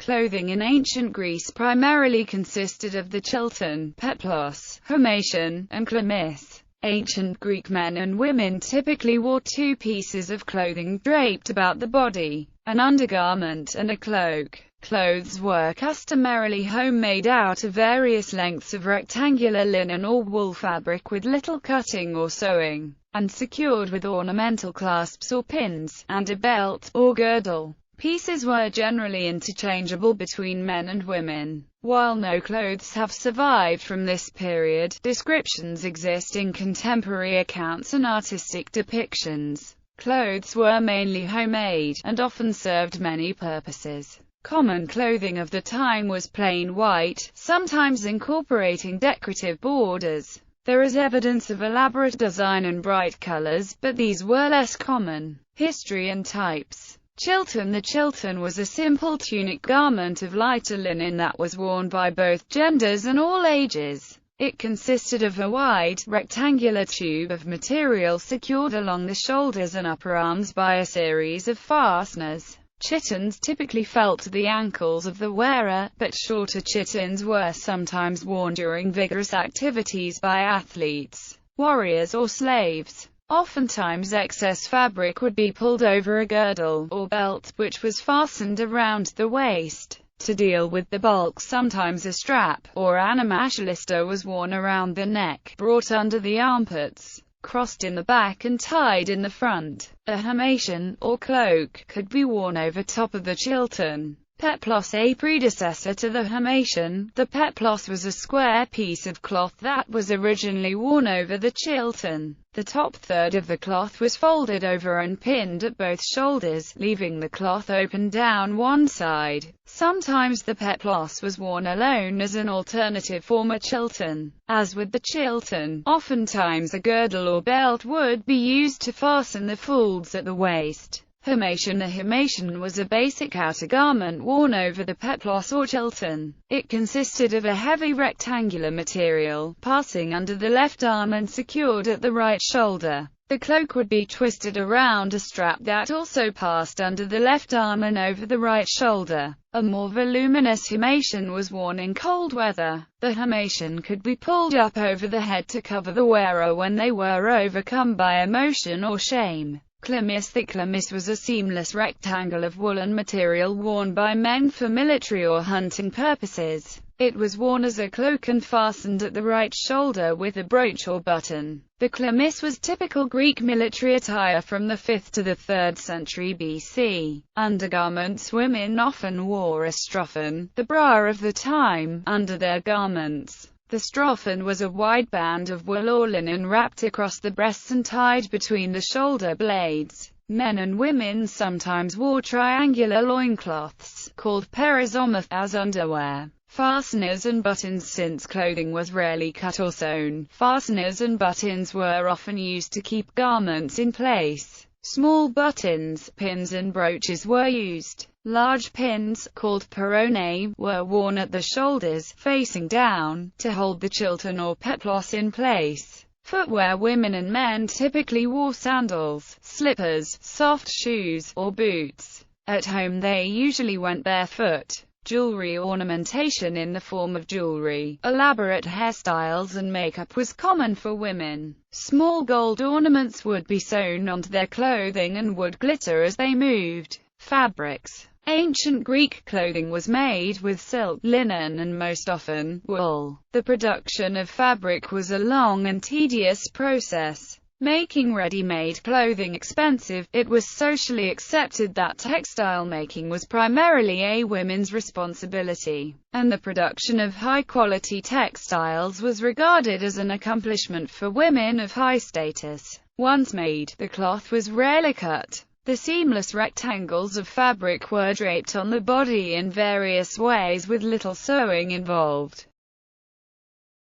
Clothing in ancient Greece primarily consisted of the Chilton, peplos, Hermation, and chlamys. Ancient Greek men and women typically wore two pieces of clothing draped about the body, an undergarment and a cloak. Clothes were customarily homemade out of various lengths of rectangular linen or wool fabric with little cutting or sewing, and secured with ornamental clasps or pins, and a belt, or girdle. Pieces were generally interchangeable between men and women. While no clothes have survived from this period, descriptions exist in contemporary accounts and artistic depictions. Clothes were mainly homemade, and often served many purposes. Common clothing of the time was plain white, sometimes incorporating decorative borders. There is evidence of elaborate design and bright colors, but these were less common. History and types. Chilton. The Chilton was a simple tunic garment of lighter linen that was worn by both genders and all ages. It consisted of a wide, rectangular tube of material secured along the shoulders and upper arms by a series of fasteners. Chittons typically fell to the ankles of the wearer, but shorter chittons were sometimes worn during vigorous activities by athletes, warriors or slaves. Oftentimes excess fabric would be pulled over a girdle, or belt, which was fastened around the waist. To deal with the bulk, sometimes a strap, or anamashlister was worn around the neck, brought under the armpits, crossed in the back and tied in the front. A hermation, or cloak, could be worn over top of the Chilton. Peplos. A predecessor to the hermation, the peplos was a square piece of cloth that was originally worn over the Chilton. The top third of the cloth was folded over and pinned at both shoulders, leaving the cloth open down one side. Sometimes the peplos was worn alone as an alternative for a Chilton. As with the Chilton, oftentimes a girdle or belt would be used to fasten the folds at the waist. Hermation. The hermation was a basic outer garment worn over the peplos or Chilton. It consisted of a heavy rectangular material, passing under the left arm and secured at the right shoulder. The cloak would be twisted around a strap that also passed under the left arm and over the right shoulder. A more voluminous hermation was worn in cold weather. The hermation could be pulled up over the head to cover the wearer when they were overcome by emotion or shame. Chlamys. The chlamys was a seamless rectangle of woolen material worn by men for military or hunting purposes. It was worn as a cloak and fastened at the right shoulder with a brooch or button. The chlamys was typical Greek military attire from the 5th to the 3rd century BC. Undergarments. Women often wore a strophon, the bra of the time, under their garments. The strophon was a wide band of wool or linen wrapped across the breasts and tied between the shoulder blades. Men and women sometimes wore triangular loincloths, called perizometh, as underwear. Fasteners and buttons. Since clothing was rarely cut or sewn, fasteners and buttons were often used to keep garments in place. Small buttons, pins and brooches were used. Large pins, called perone, were worn at the shoulders, facing down, to hold the Chilton or peplos in place. Footwear. Women and men typically wore sandals, slippers, soft shoes, or boots. At home they usually went barefoot. Jewelry. Ornamentation in the form of jewelry, elaborate hairstyles and makeup was common for women. Small gold ornaments would be sewn onto their clothing and would glitter as they moved. Fabrics. Ancient Greek clothing was made with silk, linen and most often, wool. The production of fabric was a long and tedious process, making ready-made clothing expensive. It was socially accepted that textile making was primarily a women's responsibility, and the production of high-quality textiles was regarded as an accomplishment for women of high status. Once made, the cloth was rarely cut. The seamless rectangles of fabric were draped on the body in various ways with little sewing involved.